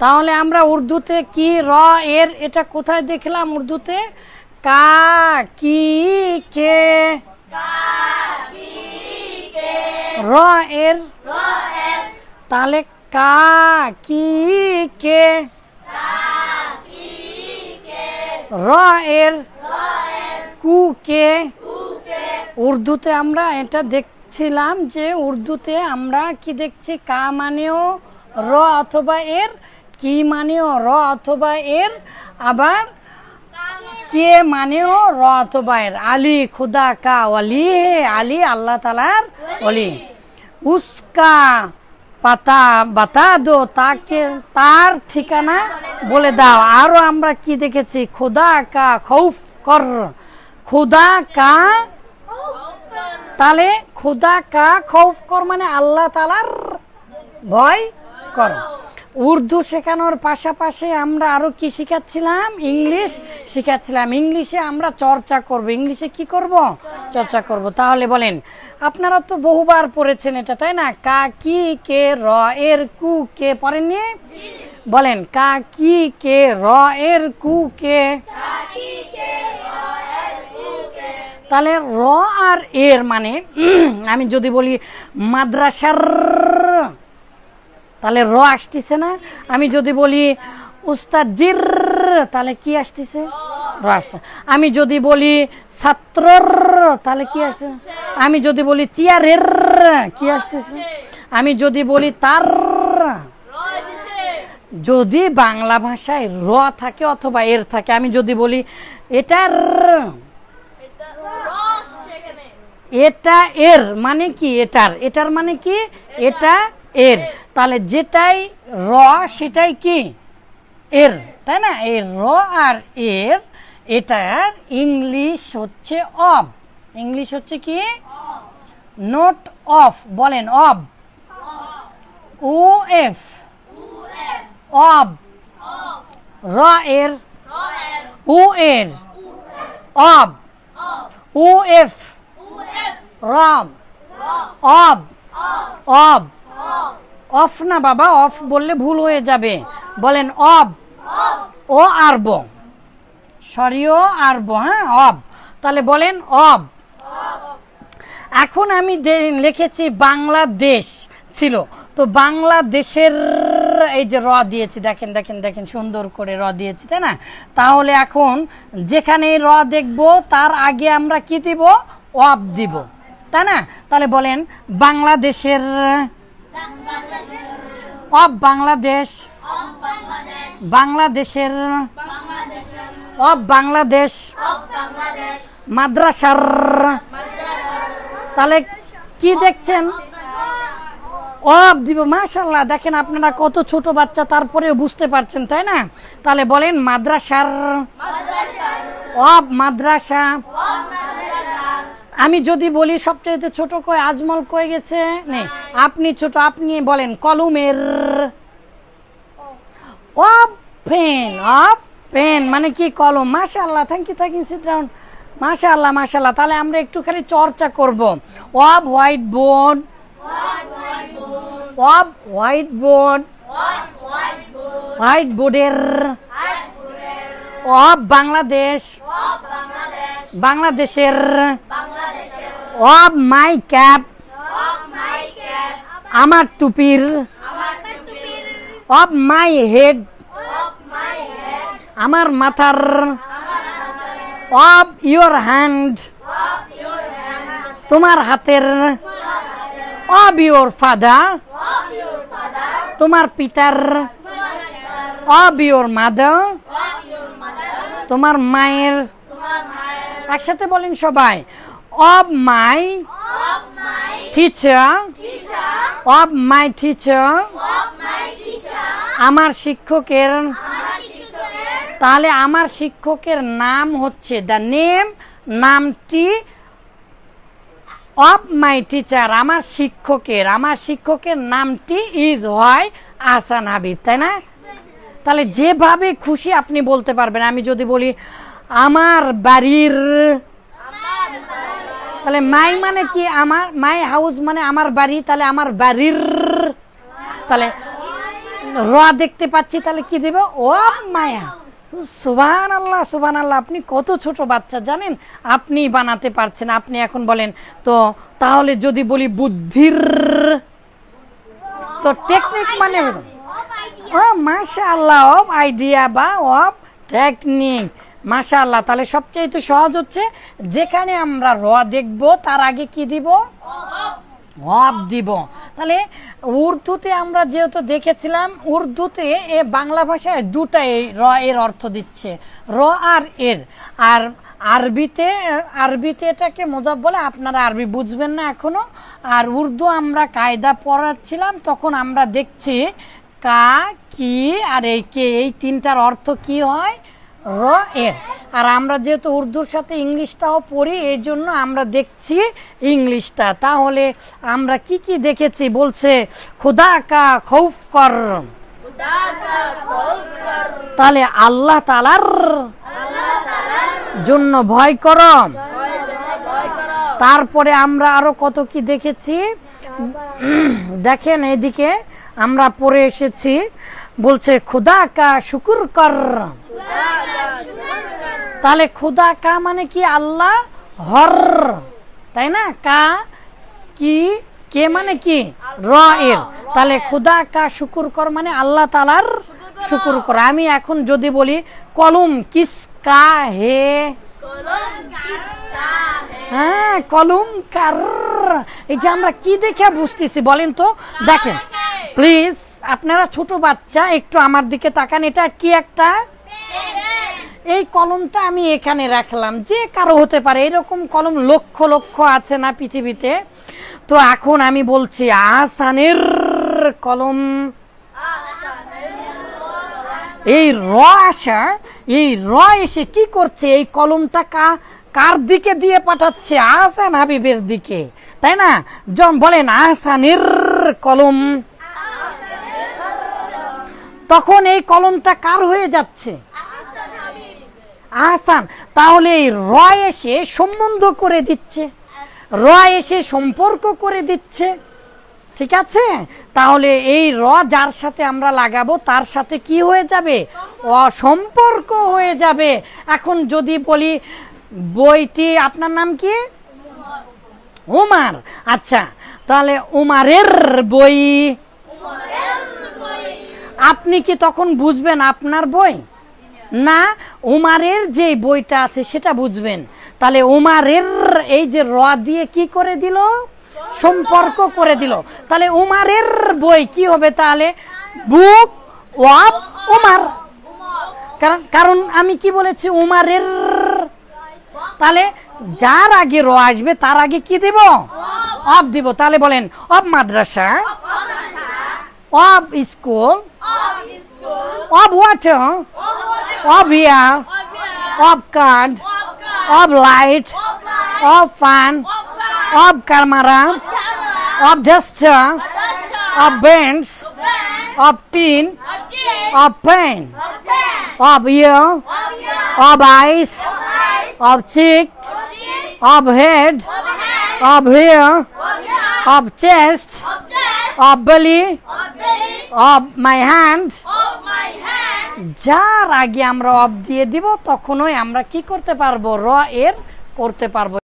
তাহলে আমরা উর্দুতে কি র এর এটা কোথায় দেখলাম উর্দুতে কা কি কে র এর তাহলে কা কি কে র এর কু কে উর্দুতে আমরা এটা দেখছিলাম যে উর্দুতে আমরা কি দেখছি কা মানেও র অথবা এর কি মানেও র অথবা এর আবার কে মানেও র অথবা এর আলী খুদা কা ওয়ালি হে আলী আল্লাহ তাআলার ওলি উসকা পাতা বাতা দো তাকে তার ঠিকানা বলে দাও আরো আমরা কি দেখেছি খুদা কা খৌফ কর খুদা কা তাহলে খুদা কা খৌফ কর মানে আল্লাহ তাআলার ভয় কর উর্দু শেখানোর পাশাপাশি আমরা আরো কি শিখাচ্ছিলাম ইংলিশ শিখাচ্ছিলাম ইংলিশে আমরা চর্চা করব ইংলিশে কি করব চর্চা করব তাহলে বলেন আপনারা তো বহুবার পড়েছেন এটা তাই না কা কি কে র এর কু কে পড়েননি বলেন কা কি কে র এর কু কে তাহলে র আর এর মানে আমি যদি বলি মাদ্রাসার তাহলে র আসতেছে না আমি যদি বলি উস্তাজির তাহলে কি আসতেছে র আসছে আমি যদি বলি ছাত্রর তাহলে কি আসতেছে আমি যদি বলি চেয়ারের কি আসতেছে আমি যদি বলি তার যদি বাংলা ভাষায় র থাকে অথবা এর থাকে আমি যদি বলি এটার এটা এর মানে কি এটার মানে কি এটা এর তাহলে যেটাই র সেটাই কি এর তাই না এই র আর এর এটার ইংলিশ হচ্ছে অব ইংলিশ হচ্ছে কি নোট অফ বলেন অব ও এফ অব র এর ও এর অব ও এফ রব অব অব অফ না বাবা অফ বললে ভুল হয়ে যাবে বলেন অব ও আরব সরিও আরব হ্যাঁ অব তাহলে বলেন অব এখন আমি লিখেছি বাংলাদেশ ছিল তো বাংলাদেশের এই যে র দিয়েছি দেখেন দেখেন দেখেন সুন্দর করে র দিয়েছি তাই না তাহলে এখন যেখানে র দেখব তার আগে আমরা কি দিব অব দিব তাই না তাহলে বলেন বাংলাদেশের অব বাংলাদেশ বাংলাদেশের অব বাংলাদেশ মাদ্রাসার তাহলে কি দেখছেন অব দিব মাশাআল্লাহ দেখেন আপনারা কত ছোট বাচ্চা তারপরেও বুঝতে পারছেন তাই না তাহলে বলেন মাদ্রাসার অব মাদ্রাসা আমি যদি বলি সবচেয়ে ছোট কই আজমল কই গেছে নেই আপনি ছোট আপনি বলেন কলমের অব পেন মানে কি কলম মাশাআল্লাহ থ্যাংক ইউ সিট ডাউন মাশাআল্লাহ মাশাআল্লাহ তাহলে আমরা একটু খালি চর্চা করব of white board of white board white বোর্ডের অব বাংলাদেশ বাংলাদেশের অব মাই ক্যাপ আমার টুপির অব মাই হেড আমার মাথার অব ইয়োর হ্যান্ড তোমার হাতের অব ইয়োর ফাদার তোমার পিতার অব ইয়োর মাদার তোমার মায়ের একসাথে বলেন সবাই of my teacher of my teacher আমার শিক্ষকের তাহলে আমার শিক্ষকের নাম হচ্ছে দ্য নেম নামটি অব মাই টিচার আমার শিক্ষকের নামটি ইজ হয় আহসান হাবিব তাই না তাহলে যেভাবে খুশি আপনি বলতে পারবেন আমি যদি বলি আমার বাড়ির তাহলে মাই মানে কি আমার মাই হাউস মানে আমার বাড়ি তাহলে আমার বাড়ির তাহলে র দেখতে পাচ্ছি, তাহলে কি দেব? অব মায়া। সুবহানাল্লাহ, সুবহানাল্লাহ। আপনি কত ছোট বাচ্চা জানেন, আপনি বানাতে পারছেন। আপনি এখন বলেন তো, তাহলে যদি বলি বুদ্ধির, তো টেকনিক মানে মাশাআল্লাহ, অব আইডিয়া বা অব টেকনিক। মাশাআল্লাহ। তাহলে সবচেয়ে সহজ হচ্ছে যেখানে আমরা র দেখব তার আগে কি দিব? অব দিব। তাহলে উর্দুতে আমরা যেহেতু দেখেছিলাম, উর্দুতে বাংলা ভাষায় দুটাই র এর অর্থ দিচ্ছে, র আর এর। আর আরবিতে এটাকে মোজাব বলে। আপনারা আরবি বুঝবেন না এখনো। আর উর্দু আমরা কায়দা পড়াচ্ছিলাম, তখন আমরা দেখছি কা, কি আর এই কে, এই তিনটার অর্থ কি হয়? র এর। আর আমরা যেহেতু উর্দুর সাথে ইংলিশটাও পড়ি, এই জন্য আমরা দেখছি ইংলিশটা। তাহলে আমরা কি কি দেখেছি? বলছে খুদা কা খৌফ কর, তাহলে আল্লাহ তাআলার জন্য ভয় কর। তারপরে আমরা আরো কত কি দেখেছি দেখেন, এদিকে আমরা পড়ে এসেছি। বলছে খুদা কা শুকুর কর, তাহলে খুদা কা মানে কি? আল্লাহ হর, তাই না? কা কি, কে মানে কি? র এর। তাহলে খুদা কা শুকুর কর মানে আল্লাহ তাআলার শুকুর কর। আমি এখন যদি বলি কলম কিসকা হে, হ্যাঁ কলম কার, এই যে আমরা কি দেখে বুঝতেছি বলেন তো? দেখেন প্লিজ, আপনারা ছোট বাচ্চা একটু আমার দিকে তাকান। এটা কি একটা? এই কলমটা আমি এখানে রাখলাম, যে কারো হতে পারে, এরকম কলম লক্ষ লক্ষ আছে না পৃথিবীতে। তো এখন আমি বলছি আহসানের কলম, এই র আসা, এই র এসে কি করছে? এই কলমটা কার দিকে দিয়ে পাঠাচ্ছে? আহসান হাবিবের দিকে, তাই না? বলেন আহসানের কলম, তখন এই কলমটা কার হয়ে যাচ্ছে? আহসান। তাহলে এই র এসে সম্বন্ধ করে দিচ্ছে, র এসে সম্পর্ক করে দিচ্ছে, ঠিক আছে? তাহলে এই র যার সাথে আমরা লাগাবো তার সাথে কি হয়ে যাবে? অসম্পর্ক হয়ে যাবে। এখন যদি বলি বইটি, আপনার নাম কি? উমার। আচ্ছা, তাহলে উমারের বই, আপনি কি তখন বুঝবেন আপনার বই? না, উমারের যে বইটা আছে সেটা বুঝবেন। তাহলে উমারের, এই যে র দিয়ে কি করে দিল? সম্পর্ক করে দিল। তাহলে উমারের বই কি হবে? তাহলে বুক অফ উমার। কারণ আমি কি বলেছি? উমারের। তাহলে যার আগে র আসবে তার আগে কি দিব? অফ দিব। তাহলে বলেন of madrasa, of school, of water, of year, of card, of light, of fan, of camera, of duster, of bench, of tin, of pen, of year, of eyes, of cheek, of head, of hair, of chest, of belly, of my hand. যার আগে আমরা of দিয়ে দিব তখনই আমরা কি করতে পারবো? র এর করতে পারবো।